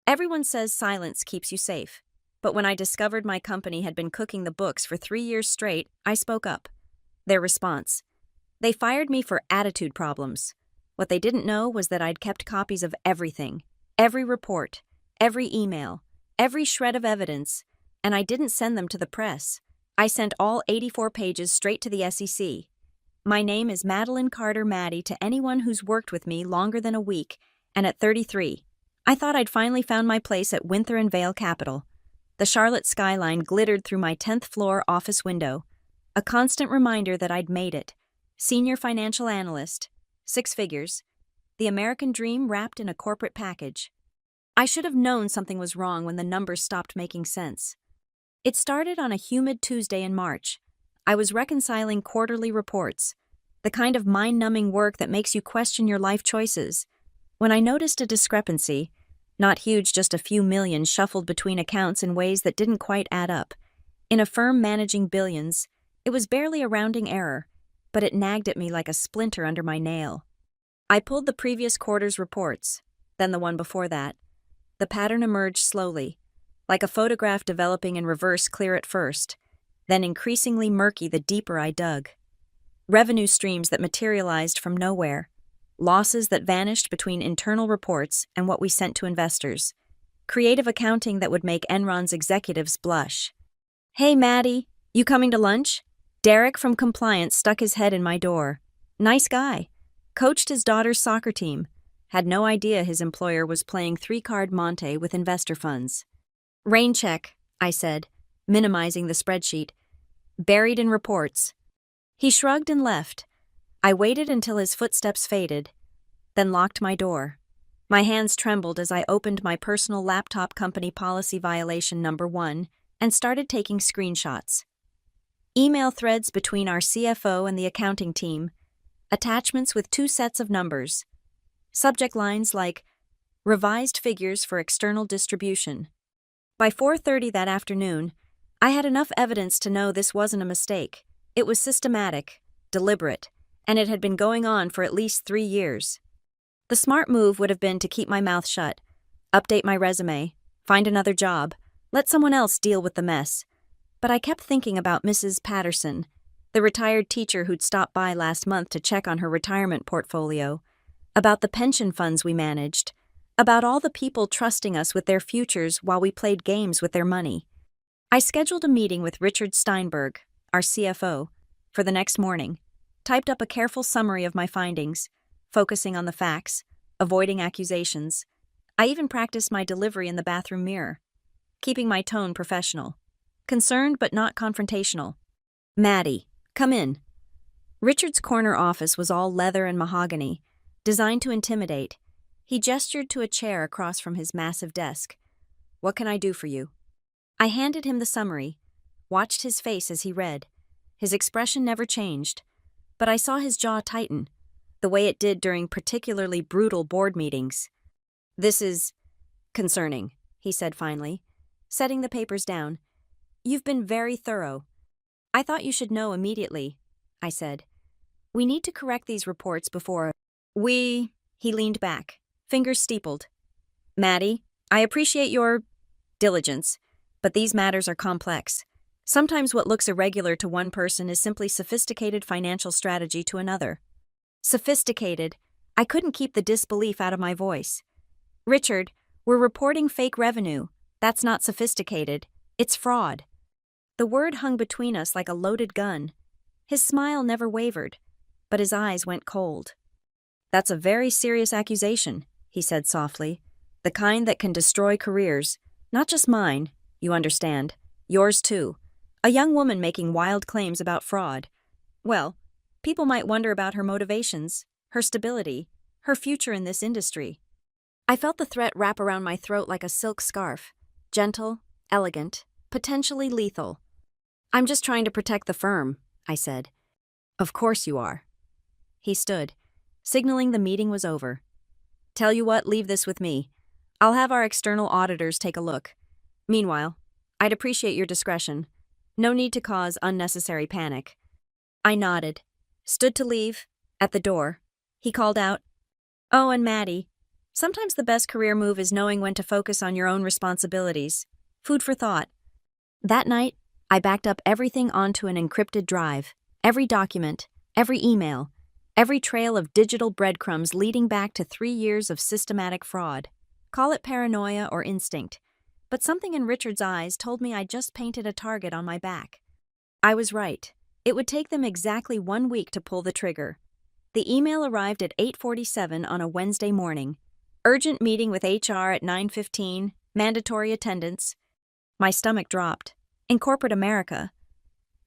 Everyone says silence keeps you safe. But when I discovered my company had been cooking the books for 3 years straight, I spoke up. Their response: they fired me for attitude problems. What they didn't know was that I'd kept copies of everything, every report, every email, every shred of evidence, and I didn't send them to the press. I sent all 84 pages straight to the SEC. My name is Madeline Carter Maddie to anyone who's worked with me longer than a week, and at 33, I thought I'd finally found my place at Winther and Vale Capital. The Charlotte skyline glittered through my 10th floor office window, a constant reminder that I'd made it. Senior financial analyst, 6 figures, the American dream wrapped in a corporate package. I should have known something was wrong when the numbers stopped making sense. It started on a humid Tuesday in March. I was reconciling quarterly reports, the kind of mind-numbing work that makes you question your life choices, when I noticed a discrepancy. Not huge, just a few million shuffled between accounts in ways that didn't quite add up. In a firm managing billions, it was barely a rounding error, but it nagged at me like a splinter under my nail. I pulled the previous quarter's reports, then the one before that. The pattern emerged slowly, like a photograph developing in reverse, clear at first, then increasingly murky the deeper I dug. Revenue streams that materialized from nowhere. Losses that vanished between internal reports and what we sent to investors. Creative accounting that would make Enron's executives blush. "Hey, Maddie, you coming to lunch?" Derek from compliance stuck his head in my door. Nice guy. Coached his daughter's soccer team. Had no idea his employer was playing 3-card Monte with investor funds. "Rain check," I said, minimizing the spreadsheet. "Buried in reports." He shrugged and left. I waited until his footsteps faded, then locked my door. My hands trembled as I opened my personal laptop company policy violation number 1 and started taking screenshots. Email threads between our CFO and the accounting team, attachments with 2 sets of numbers, subject lines like, "Revised figures for external distribution." By 4:30 that afternoon, I had enough evidence to know this wasn't a mistake. It was systematic, deliberate, and it had been going on for at least 3 years. The smart move would have been to keep my mouth shut, update my resume, find another job, let someone else deal with the mess. But I kept thinking about Mrs. Patterson, the retired teacher who'd stopped by last month to check on her retirement portfolio, about the pension funds we managed, about all the people trusting us with their futures while we played games with their money. I scheduled a meeting with Richard Steinberg, our CFO, for the next morning. Typed up a careful summary of my findings, focusing on the facts, avoiding accusations. I even practiced my delivery in the bathroom mirror, keeping my tone professional. Concerned but not confrontational. "Maddie, come in." Richard's corner office was all leather and mahogany, designed to intimidate. He gestured to a chair across from his massive desk. "What can I do for you?" I handed him the summary, watched his face as he read. His expression never changed, but I saw his jaw tighten, the way it did during particularly brutal board meetings. "This is concerning," he said finally, setting the papers down. "You've been very thorough. I thought you should know immediately," I said. "We need to correct these reports before He leaned back, fingers steepled. "Maddie, I appreciate your diligence, but these matters are complex. Sometimes what looks irregular to one person is simply sophisticated financial strategy to another." Sophisticated. I couldn't keep the disbelief out of my voice. "Richard, we're reporting fake revenue. That's not sophisticated. It's fraud." The word hung between us like a loaded gun. His smile never wavered, but his eyes went cold. "That's a very serious accusation," he said softly. "The kind that can destroy careers. Not just mine, you understand. Yours too. A young woman making wild claims about fraud. Well, people might wonder about her motivations, her stability, her future in this industry." I felt the threat wrap around my throat like a silk scarf. Gentle, elegant, potentially lethal. "I'm just trying to protect the firm," I said. "Of course you are." He stood, signaling the meeting was over. "Tell you what, leave this with me. I'll have our external auditors take a look. Meanwhile, I'd appreciate your discretion. No need to cause unnecessary panic." I nodded, stood to leave. At the door, he called out, "Oh, and Maddie, Sometimes the best career move is knowing when to focus on your own responsibilities. Food for thought. That night, I backed up everything onto an encrypted drive. Every document, every email, every trail of digital breadcrumbs leading back to 3 years of systematic fraud. Call it paranoia or instinct, but something in Richard's eyes told me I'd just painted a target on my back. I was right. It would take them exactly 1 week to pull the trigger. The email arrived at 8:47 on a Wednesday morning. Urgent meeting with HR at 9:15, mandatory attendance. My stomach dropped. In corporate America,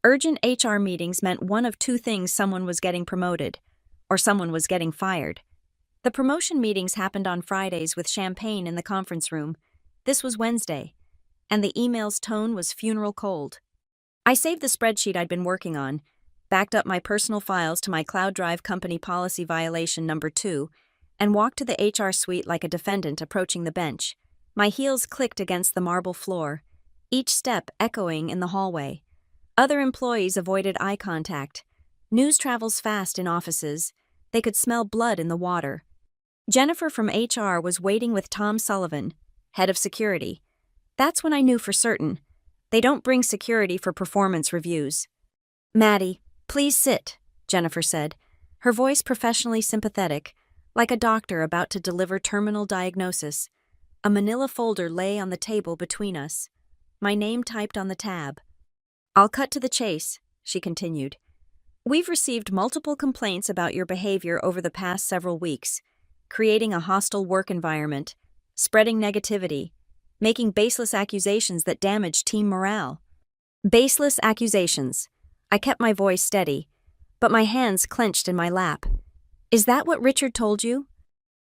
urgent HR meetings meant one of two things: someone was getting promoted, or someone was getting fired. The promotion meetings happened on Fridays with champagne in the conference room. This was Wednesday, and the email's tone was funeral cold. I saved the spreadsheet I'd been working on, backed up my personal files to my cloud drive company policy violation number 2, and walked to the HR suite like a defendant approaching the bench. My heels clicked against the marble floor, each step echoing in the hallway. Other employees avoided eye contact. News travels fast in offices. They could smell blood in the water. Jennifer from HR was waiting with Tom Sullivan, head of security. That's when I knew for certain. They don't bring security for performance reviews. "Maddie, please sit," Jennifer said, her voice professionally sympathetic, like a doctor about to deliver terminal diagnosis. A manila folder lay on the table between us, my name typed on the tab. "I'll cut to the chase," she continued. "We've received multiple complaints about your behavior over the past several weeks, creating a hostile work environment, spreading negativity, making baseless accusations that damage team morale." Baseless accusations. I kept my voice steady, but my hands clenched in my lap. "Is that what Richard told you?"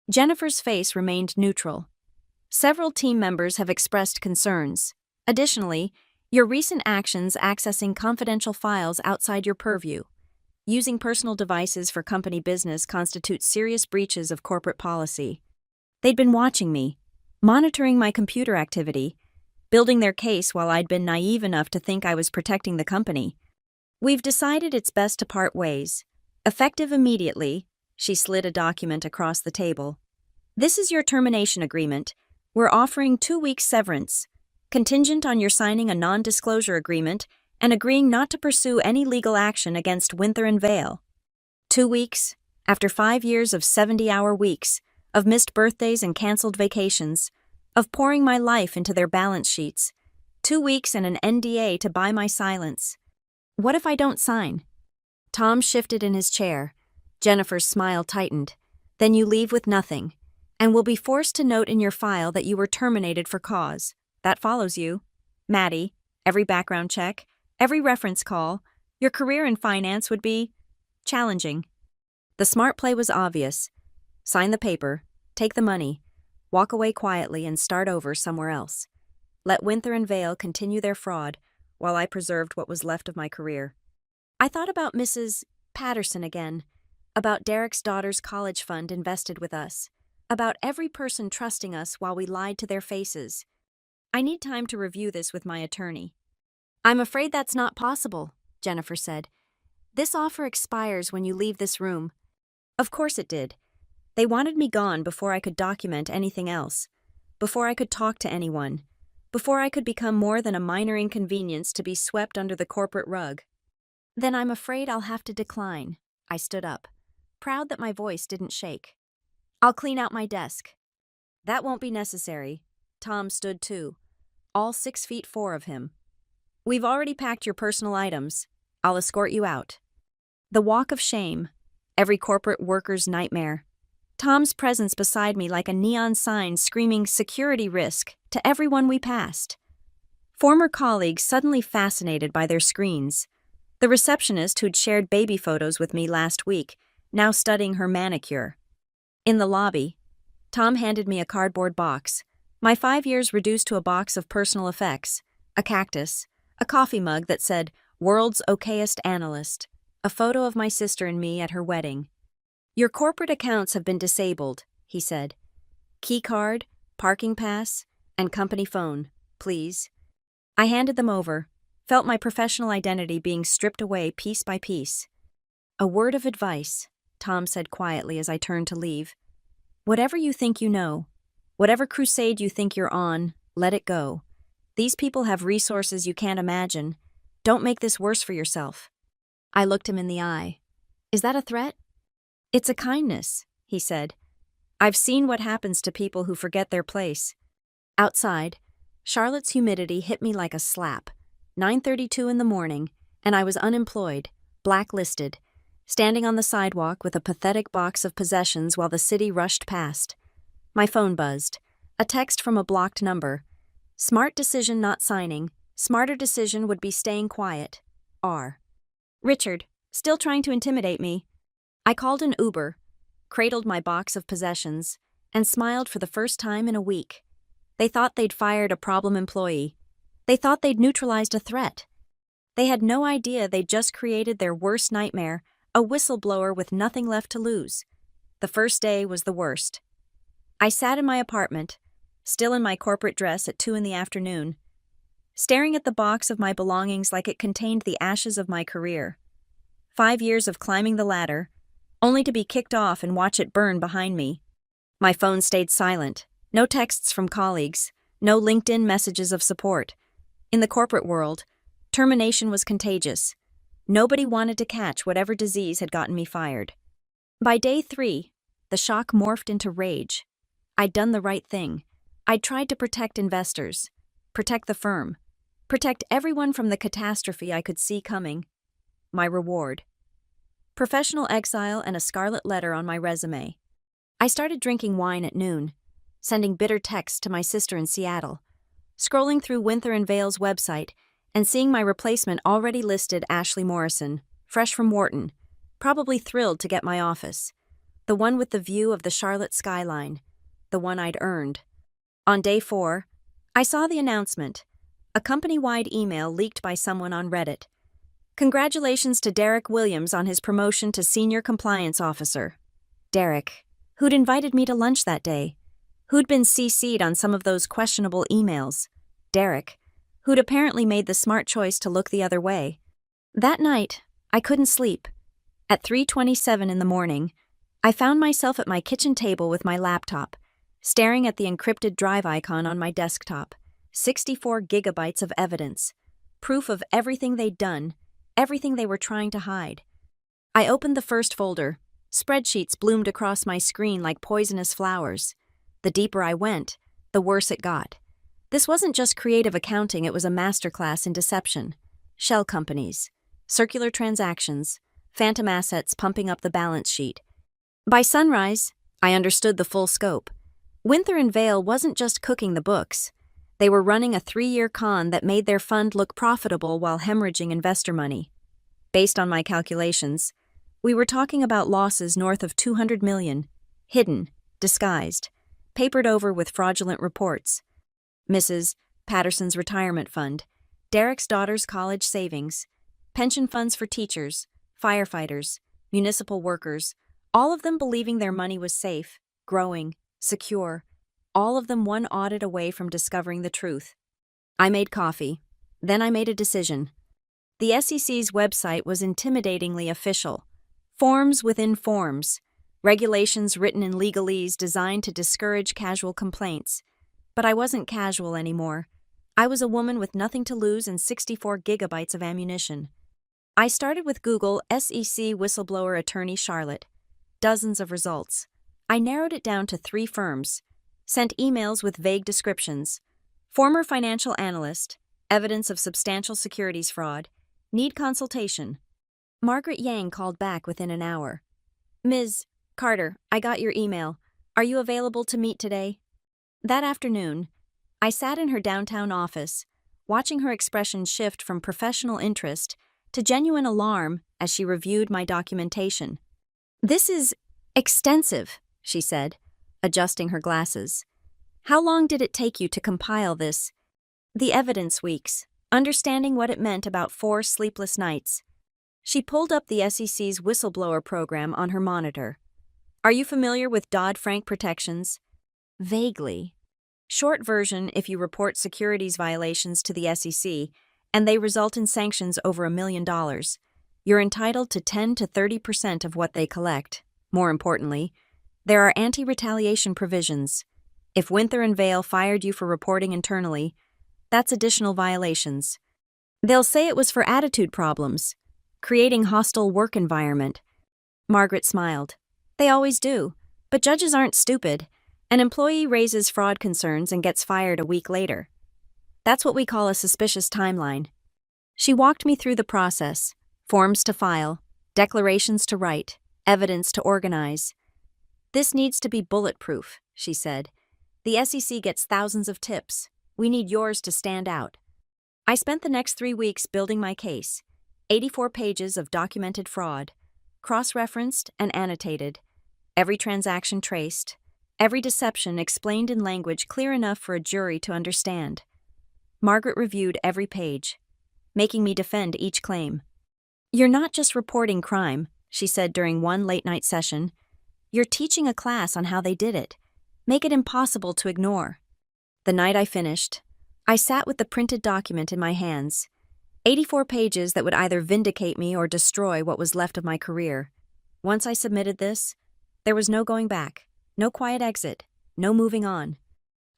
Jennifer's face remained neutral. "Several team members have expressed concerns. Additionally, your recent actions accessing confidential files outside your purview, using personal devices for company business, constitute serious breaches of corporate policy." They'd been watching me, monitoring my computer activity, building their case while I'd been naive enough to think I was protecting the company. "We've decided it's best to part ways. Effective immediately," she slid a document across the table. "This is your termination agreement. We're offering 2 weeks severance, contingent on your signing a non-disclosure agreement and agreeing not to pursue any legal action against Winther and Vale." 2 weeks, after 5 years of 70-hour weeks, of missed birthdays and canceled vacations, of pouring my life into their balance sheets. 2 weeks and an NDA to buy my silence. What if I don't sign? Tom shifted in his chair. Jennifer's smile tightened. "Then you leave with nothing, and will be forced to note in your file that you were terminated for cause. That follows you. Maddie, every background check, every reference call, your career in finance would be challenging." The smart play was obvious. Sign the paper, take the money, walk away quietly and start over somewhere else. Let Winther and Vale continue their fraud while I preserved what was left of my career. I thought about Mrs. Patterson again, about Derek's daughter's college fund invested with us, about every person trusting us while we lied to their faces. I need time to review this with my attorney. "I'm afraid that's not possible," Jennifer said. "This offer expires when you leave this room." Of course it did. They wanted me gone before I could document anything else, before I could talk to anyone, before I could become more than a minor inconvenience to be swept under the corporate rug. "Then I'm afraid I'll have to decline." I stood up, proud that my voice didn't shake. "I'll clean out my desk." "That won't be necessary." Tom stood too, all 6'4" of him. "We've already packed your personal items. I'll escort you out." The walk of shame, every corporate worker's nightmare. Tom's presence beside me like a neon sign screaming security risk to everyone we passed. Former colleagues suddenly fascinated by their screens. The receptionist who'd shared baby photos with me last week, now studying her manicure. In the lobby, Tom handed me a cardboard box, my 5 years reduced to a box of personal effects, a cactus, a coffee mug that said, "World's Okayest Analyst," a photo of my sister and me at her wedding. "Your corporate accounts have been disabled," he said. "Key card, parking pass, and company phone, please." I handed them over, felt my professional identity being stripped away piece by piece. "A word of advice," Tom said quietly as I turned to leave. Whatever you think you know, whatever crusade you think you're on, let it go. These people have resources you can't imagine. Don't make this worse for yourself. I looked him in the eye. Is that a threat? It's a kindness, he said. I've seen what happens to people who forget their place. Outside, Charlotte's humidity hit me like a slap. 9:32 in the morning, and I was unemployed, blacklisted, standing on the sidewalk with a pathetic box of possessions while the city rushed past. My phone buzzed. A text from a blocked number. Smart decision not signing. Smarter decision would be staying quiet. R. Richard, still trying to intimidate me. I called an Uber, cradled my box of possessions, and smiled for the first time in a week. They thought they'd fired a problem employee. They thought they'd neutralized a threat. They had no idea they'd just created their worst nightmare, a whistleblower with nothing left to lose. The first day was the worst. I sat in my apartment, still in my corporate dress at 2 in the afternoon, staring at the box of my belongings like it contained the ashes of my career. 5 years of climbing the ladder, only to be kicked off and watch it burn behind me. My phone stayed silent. No texts from colleagues, no LinkedIn messages of support. In the corporate world, termination was contagious. Nobody wanted to catch whatever disease had gotten me fired. By day 3, the shock morphed into rage. I'd done the right thing. I'd tried to protect investors, protect the firm, protect everyone from the catastrophe I could see coming. My reward: professional exile and a scarlet letter on my resume. I started drinking wine at noon, sending bitter texts to my sister in Seattle, scrolling through Winther and Vale's website and seeing my replacement already listed Ashley Morrison, fresh from Wharton, probably thrilled to get my office, the one with the view of the Charlotte skyline, the one I'd earned. On day 4, I saw the announcement, a company-wide email leaked by someone on Reddit. Congratulations to Derek Williams on his promotion to Senior Compliance Officer. Derek, who'd invited me to lunch that day, who'd been CC'd on some of those questionable emails. Derek, who'd apparently made the smart choice to look the other way. That night, I couldn't sleep. At 3:27 in the morning, I found myself at my kitchen table with my laptop, staring at the encrypted drive icon on my desktop. 64 gigabytes of evidence, proof of everything they'd done, everything they were trying to hide. I opened the first folder. Spreadsheets bloomed across my screen like poisonous flowers. The deeper I went, the worse it got. This wasn't just creative accounting, it was a masterclass in deception. Shell companies, circular transactions, phantom assets pumping up the balance sheet. By sunrise, I understood the full scope. Winther and Vale wasn't just cooking the books. They were running a 3-year con that made their fund look profitable while hemorrhaging investor money. Based on my calculations, we were talking about losses north of $200 million, hidden, disguised, papered over with fraudulent reports. Mrs. Patterson's retirement fund, Derek's daughter's college savings, pension funds for teachers, firefighters, municipal workers, all of them believing their money was safe, growing, secure, all of them one audit away from discovering the truth. I made coffee. Then I made a decision. The SEC's website was intimidatingly official. Forms within forms, regulations written in legalese designed to discourage casual complaints. But I wasn't casual anymore. I was a woman with nothing to lose and 64 gigabytes of ammunition. I started with Google SEC whistleblower attorney Charlotte. Dozens of results. I narrowed it down to 3 firms. Sent emails with vague descriptions. Former financial analyst, evidence of substantial securities fraud, need consultation. Margaret Yang called back within an hour. Ms. Carter, I got your email. Are you available to meet today? That afternoon, I sat in her downtown office, watching her expression shift from professional interest to genuine alarm as she reviewed my documentation. This is extensive, she said, adjusting her glasses. How long did it take you to compile this? The evidence weeks, understanding what it meant about 4 sleepless nights. She pulled up the SEC's whistleblower program on her monitor. Are you familiar with Dodd-Frank protections? Vaguely. Short version: if you report securities violations to the SEC and they result in sanctions over $1 million, you're entitled to 10 to 30% of what they collect. More importantly, There are anti-retaliation provisions. If Winther and Vale fired you for reporting internally, that's additional violations. They'll say it was for attitude problems, creating hostile work environment. Margaret smiled. They always do, but judges aren't stupid. An employee raises fraud concerns and gets fired a week later. That's what we call a suspicious timeline. She walked me through the process: forms to file, declarations to write, evidence to organize. This needs to be bulletproof, she said. The SEC gets thousands of tips. We need yours to stand out. I spent the next 3 weeks building my case. 84 pages of documented fraud, cross-referenced and annotated, every transaction traced, every deception explained in language clear enough for a jury to understand. Margaret reviewed every page, making me defend each claim. You're not just reporting crime, she said during one late-night session. You're teaching a class on how they did it. Make it impossible to ignore. The night I finished, I sat with the printed document in my hands. 84 pages that would either vindicate me or destroy what was left of my career. Once I submitted this, there was no going back, no quiet exit, no moving on.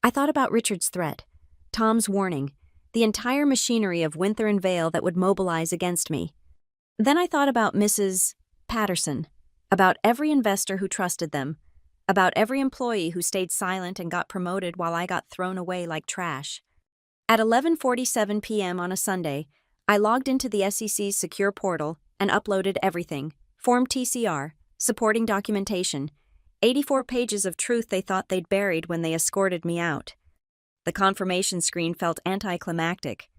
I thought about Richard's threat, Tom's warning, the entire machinery of Winther and Vale that would mobilize against me. Then I thought about Mrs. Patterson, about every investor who trusted them, about every employee who stayed silent and got promoted while I got thrown away like trash. At 11:47 p.m. on a Sunday, I logged into the SEC's secure portal and uploaded everything: Form TCR, supporting documentation, 84 pages of truth they thought they'd buried when they escorted me out. The confirmation screen felt anticlimactic.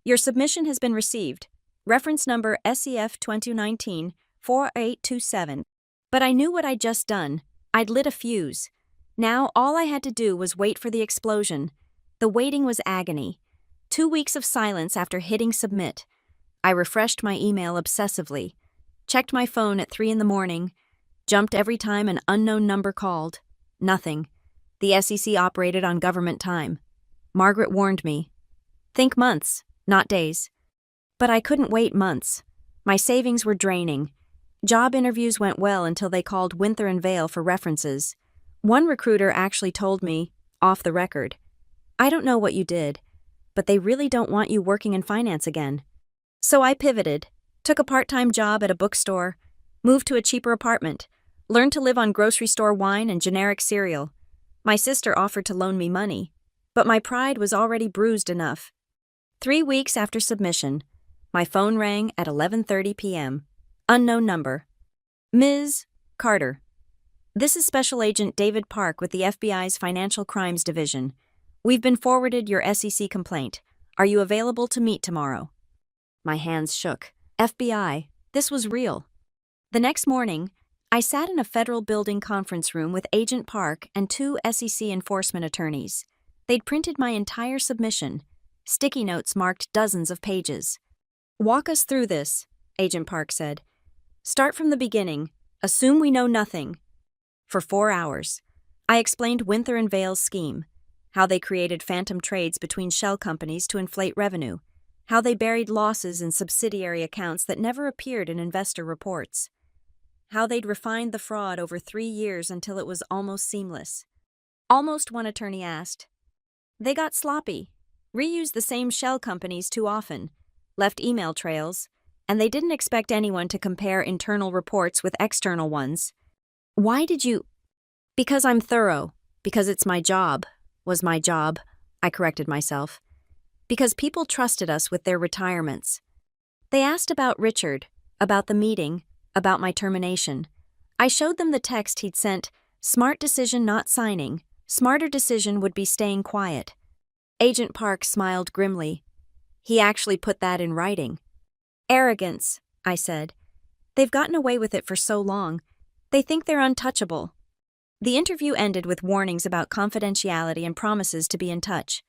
Your submission has been received. Reference number SEF 2019-4827. But I knew what I'd just done. I'd lit a fuse. Now all I had to do was wait for the explosion. The waiting was agony. 2 weeks of silence after hitting submit. I refreshed my email obsessively, checked my phone at 3 a.m, jumped every time an unknown number called. Nothing. The SEC operated on government time. Margaret warned me. Think months, not days. But I couldn't wait months. My savings were draining. Job interviews went well until they called Winther and Vale for references. One recruiter actually told me, off the record, I don't know what you did, but they really don't want you working in finance again. So I pivoted, took a part-time job at a bookstore, moved to a cheaper apartment, learned to live on grocery store wine and generic cereal. My sister offered to loan me money, but my pride was already bruised enough. 3 weeks after submission, my phone rang at 11:30 p.m. Unknown number. Ms. Carter. This is Special Agent David Park with the FBI's Financial Crimes Division. We've been forwarded your SEC complaint. Are you available to meet tomorrow? My hands shook. FBI, this was real. The next morning, I sat in a federal building conference room with Agent Park and 2 SEC enforcement attorneys. They'd printed my entire submission. Sticky notes marked dozens of pages. Walk us through this, Agent Park said. Start from the beginning. Assume we know nothing. For 4 hours, I explained Winther and Vale's scheme, how they created phantom trades between shell companies to inflate revenue, how they buried losses in subsidiary accounts that never appeared in investor reports, how they'd refined the fraud over 3 years until it was almost seamless. Almost, one attorney asked. They got sloppy, reused the same shell companies too often, left email trails, and they didn't expect anyone to compare internal reports with external ones. Why did you? Because I'm thorough. Because it's my job. Was my job. I corrected myself. Because people trusted us with their retirements. They asked about Richard, about the meeting, about my termination. I showed them the text he'd sent. Smart decision not signing. Smarter decision would be staying quiet. Agent Park smiled grimly. He actually put that in writing. Arrogance, I said. They've gotten away with it for so long. They think they're untouchable. The interview ended with warnings about confidentiality and promises to be in touch.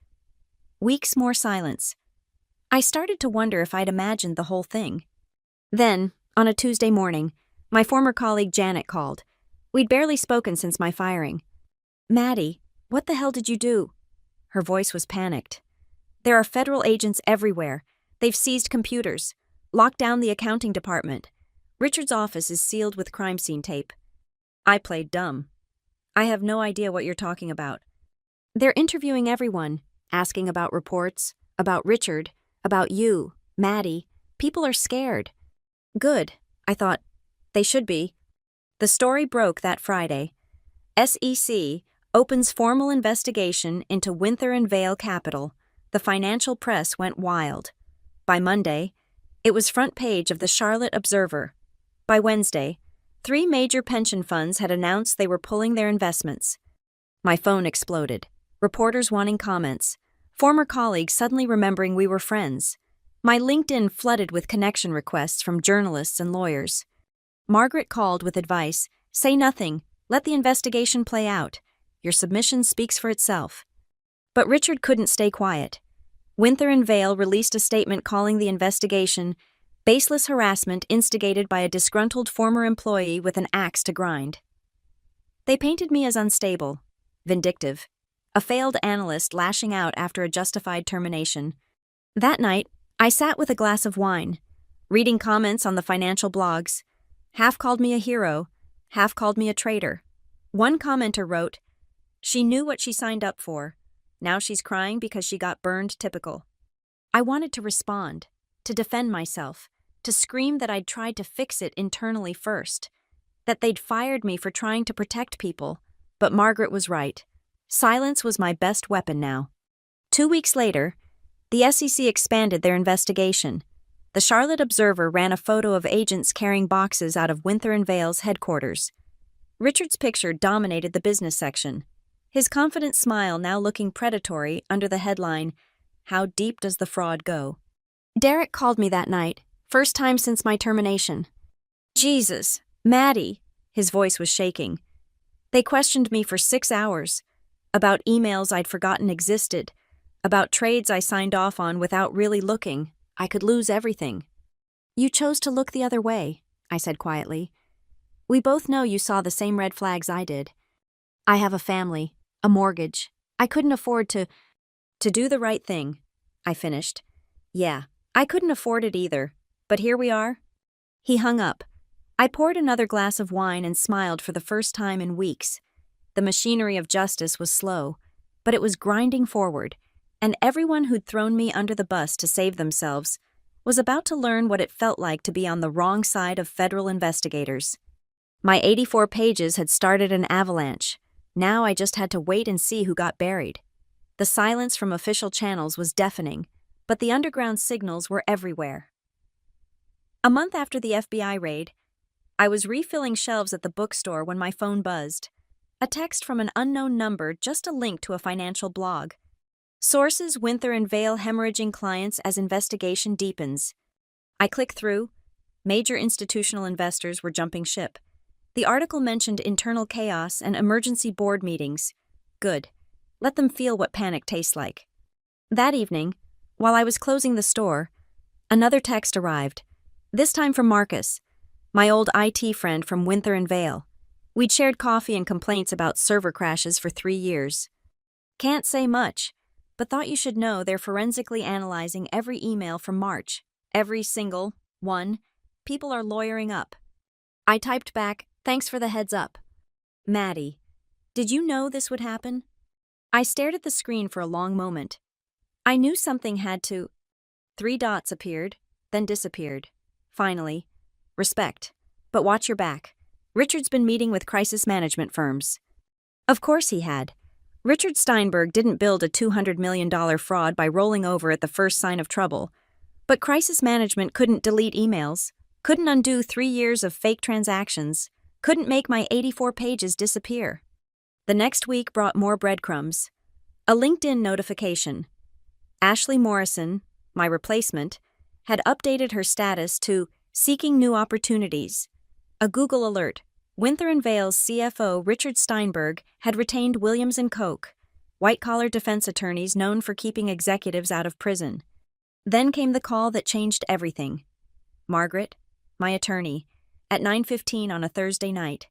Weeks more silence. I started to wonder if I'd imagined the whole thing. Then, on a Tuesday morning, my former colleague Janet called. We'd barely spoken since my firing. Maddie, what the hell did you do? Her voice was panicked. There are federal agents everywhere. They've seized computers, locked down the accounting department. Richard's office is sealed with crime scene tape. I played dumb. I have no idea what you're talking about. They're interviewing everyone, asking about reports, about Richard, about you, Maddie. People are scared. Good, I thought. They should be. The story broke that Friday. SEC opens formal investigation into Winther and Vale Capital. The financial press went wild. By Monday, it was front page of the Charlotte Observer. By Wednesday, 3 major pension funds had announced they were pulling their investments. My phone exploded. Reporters wanting comments. Former colleagues suddenly remembering we were friends. My LinkedIn flooded with connection requests from journalists and lawyers. Margaret called with advice. Say nothing. Let the investigation play out. Your submission speaks for itself. But Richard couldn't stay quiet. Winther and Vale released a statement calling the investigation baseless harassment instigated by a disgruntled former employee with an axe to grind. They painted me as unstable, vindictive, a failed analyst lashing out after a justified termination. That night, I sat with a glass of wine, reading comments on the financial blogs. Half called me a hero, half called me a traitor. One commenter wrote, "She knew what she signed up for. Now she's crying because she got burned typical." I wanted to respond, to defend myself, to scream that I'd tried to fix it internally first, that they'd fired me for trying to protect people. But Margaret was right. Silence was my best weapon now. 2 weeks later, the SEC expanded their investigation. The Charlotte Observer ran a photo of agents carrying boxes out of Winther and Vale's headquarters. Richard's picture dominated the business section, his confident smile now looking predatory under the headline, "How deep does the fraud go?" Derek called me that night, first time since my termination. "Jesus, Maddie," his voice was shaking. They questioned me for 6 hours, about emails I'd forgotten existed, about trades I signed off on without really looking. I could lose everything. "You chose to look the other way," I said quietly. "We both know you saw the same red flags I did. I have a family, a mortgage. I couldn't afford to do the right thing," I finished. "Yeah, I couldn't afford it either, but here we are." He hung up. I poured another glass of wine and smiled for the first time in weeks. The machinery of justice was slow, but it was grinding forward, and everyone who'd thrown me under the bus to save themselves was about to learn what it felt like to be on the wrong side of federal investigators. My 84 pages had started an avalanche. Now I just had to wait and see who got buried. The silence from official channels was deafening, but the underground signals were everywhere. A month after the FBI raid, I was refilling shelves at the bookstore when my phone buzzed. A text from an unknown number, just a link to a financial blog. Sources: Winther and Vale hemorrhaging clients as investigation deepens. I clicked through. Major institutional investors were jumping ship. The article mentioned internal chaos and emergency board meetings. Good. Let them feel what panic tastes like. That evening, while I was closing the store, another text arrived, this time from Marcus, my old IT friend from Winther and Vale. We'd shared coffee and complaints about server crashes for 3 years. "Can't say much, but thought you should know they're forensically analyzing every email from March. Every single one. People are lawyering up." I typed back, "Thanks for the heads up." "Maddie, did you know this would happen?" I stared at the screen for a long moment. I knew something had to. 3 dots appeared, then disappeared. Finally, "Respect, but watch your back. Richard's been meeting with crisis management firms." Of course he had. Richard Steinberg didn't build a $200 million fraud by rolling over at the first sign of trouble. But crisis management couldn't delete emails, couldn't undo 3 years of fake transactions, couldn't make my 84 pages disappear. The next week brought more breadcrumbs. A LinkedIn notification. Ashley Morrison, my replacement, had updated her status to "Seeking New Opportunities." A Google alert. Winther and Vale's CFO Richard Steinberg had retained Williams & Koch, white-collar defense attorneys known for keeping executives out of prison. Then came the call that changed everything. Margaret, my attorney, at 9:15 on a Thursday night.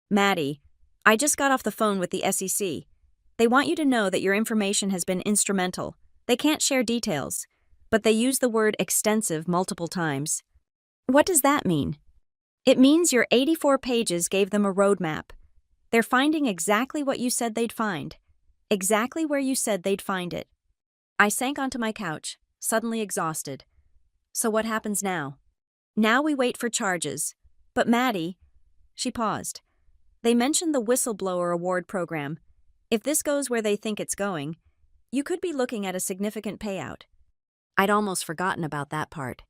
"Maddie, I just got off the phone with the SEC. They want you to know that your information has been instrumental. They can't share details, but they use the word extensive multiple times." What does that mean? It means your 84 pages gave them a roadmap. They're finding exactly what you said they'd find. Exactly where you said they'd find it. I sank onto my couch, suddenly exhausted. So what happens now? Now we wait for charges. But Maddie, she paused. They mentioned the whistleblower award program. If this goes where they think it's going, you could be looking at a significant payout. I'd almost forgotten about that part.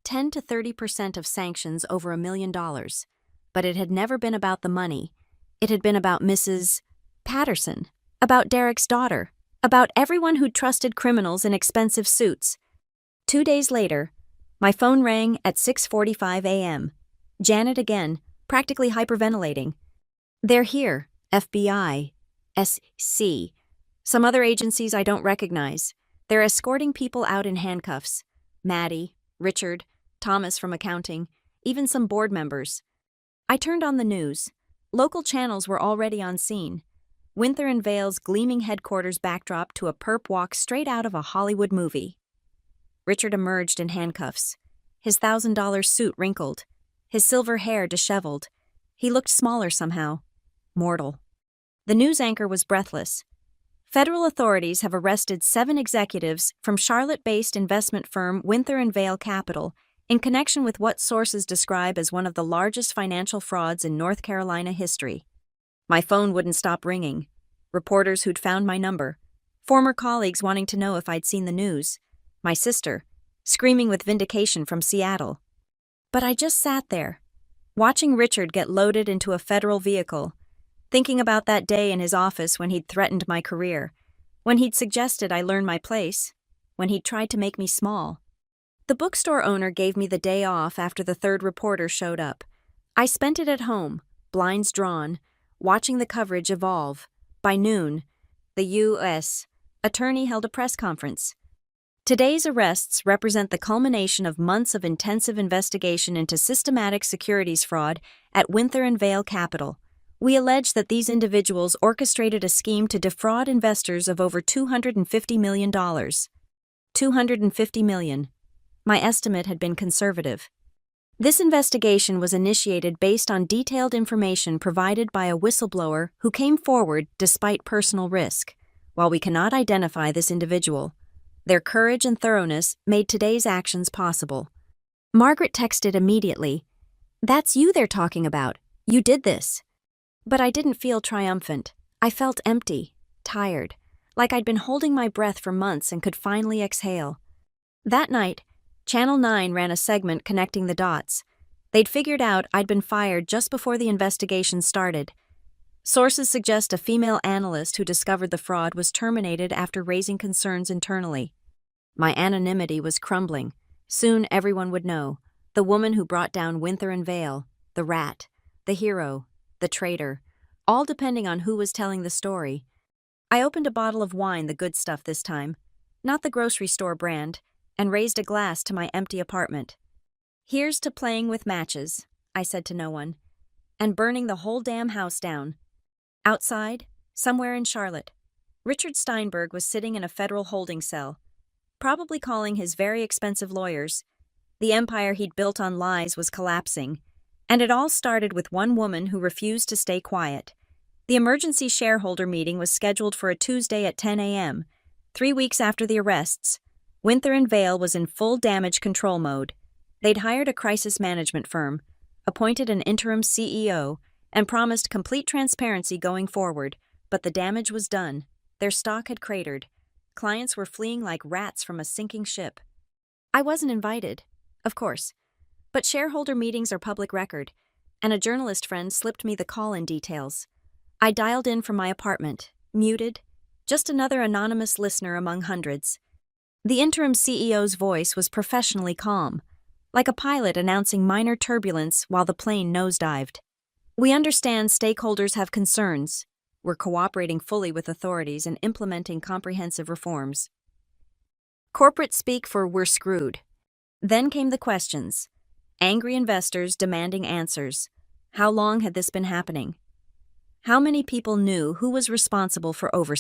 10 to 30% of sanctions over $1 million. But it had never been about the money. It had been about Mrs. Patterson, about Derek's daughter, about everyone who'd trusted criminals in expensive suits. 2 days later, my phone rang at 6:45 a.m. Janet again, practically hyperventilating. They're here, FBI, SC, some other agencies I don't recognize. They're escorting people out in handcuffs. Maddie, Richard, Thomas from accounting, even some board members. I turned on the news. Local channels were already on scene. Winther and Vale's gleaming headquarters backdrop to a perp walk straight out of a Hollywood movie. Richard emerged in handcuffs, his $1,000 suit wrinkled, his silver hair disheveled. He looked smaller somehow. Mortal. The news anchor was breathless. Federal authorities have arrested 7 executives from Charlotte-based investment firm Winther and Vale Capital in connection with what sources describe as one of the largest financial frauds in North Carolina history. My phone wouldn't stop ringing. Reporters who'd found my number. Former colleagues wanting to know if I'd seen the news. My sister, screaming with vindication from Seattle. But I just sat there, watching Richard get loaded into a federal vehicle, thinking about that day in his office when he'd threatened my career, when he'd suggested I learn my place, when he'd tried to make me small. The bookstore owner gave me the day off after the 3rd reporter showed up. I spent it at home, blinds drawn, watching the coverage evolve. By noon, the U.S. attorney held a press conference. Today's arrests represent the culmination of months of intensive investigation into systematic securities fraud at Winther and Vale Capital. We allege that these individuals orchestrated a scheme to defraud investors of over $250 million. $250 million. My estimate had been conservative. This investigation was initiated based on detailed information provided by a whistleblower who came forward despite personal risk. While we cannot identify this individual, their courage and thoroughness made today's actions possible. Margaret texted immediately, "That's you they're talking about. You did this." But I didn't feel triumphant. I felt empty, tired, like I'd been holding my breath for months and could finally exhale. That night, Channel 9 ran a segment connecting the dots. They'd figured out I'd been fired just before the investigation started. Sources suggest a female analyst who discovered the fraud was terminated after raising concerns internally. My anonymity was crumbling. Soon everyone would know. The woman who brought down Winther and Vale, the rat, the hero, the traitor, all depending on who was telling the story. I opened a bottle of wine, the good stuff this time, not the grocery store brand, and raised a glass to my empty apartment. "Here's to playing with matches," I said to no one, "and burning the whole damn house down." Outside, somewhere in Charlotte, Richard Steinberg was sitting in a federal holding cell, probably calling his very expensive lawyers. The empire he'd built on lies was collapsing, and it all started with one woman who refused to stay quiet. The emergency shareholder meeting was scheduled for a Tuesday at 10 a.m., 3 weeks after the arrests. Winther and Vale was in full damage control mode. They'd hired a crisis management firm, appointed an interim CEO, and promised complete transparency going forward, but the damage was done. Their stock had cratered. Clients were fleeing like rats from a sinking ship. I wasn't invited, of course, but shareholder meetings are public record, and a journalist friend slipped me the call-in details. I dialed in from my apartment, muted, just another anonymous listener among hundreds. The interim CEO's voice was professionally calm, like a pilot announcing minor turbulence while the plane nosedived. "We understand stakeholders have concerns. We're cooperating fully with authorities and implementing comprehensive reforms." Corporate speak for "we're screwed." Then came the questions. Angry investors demanding answers. How long had this been happening? How many people knew who was responsible for oversight?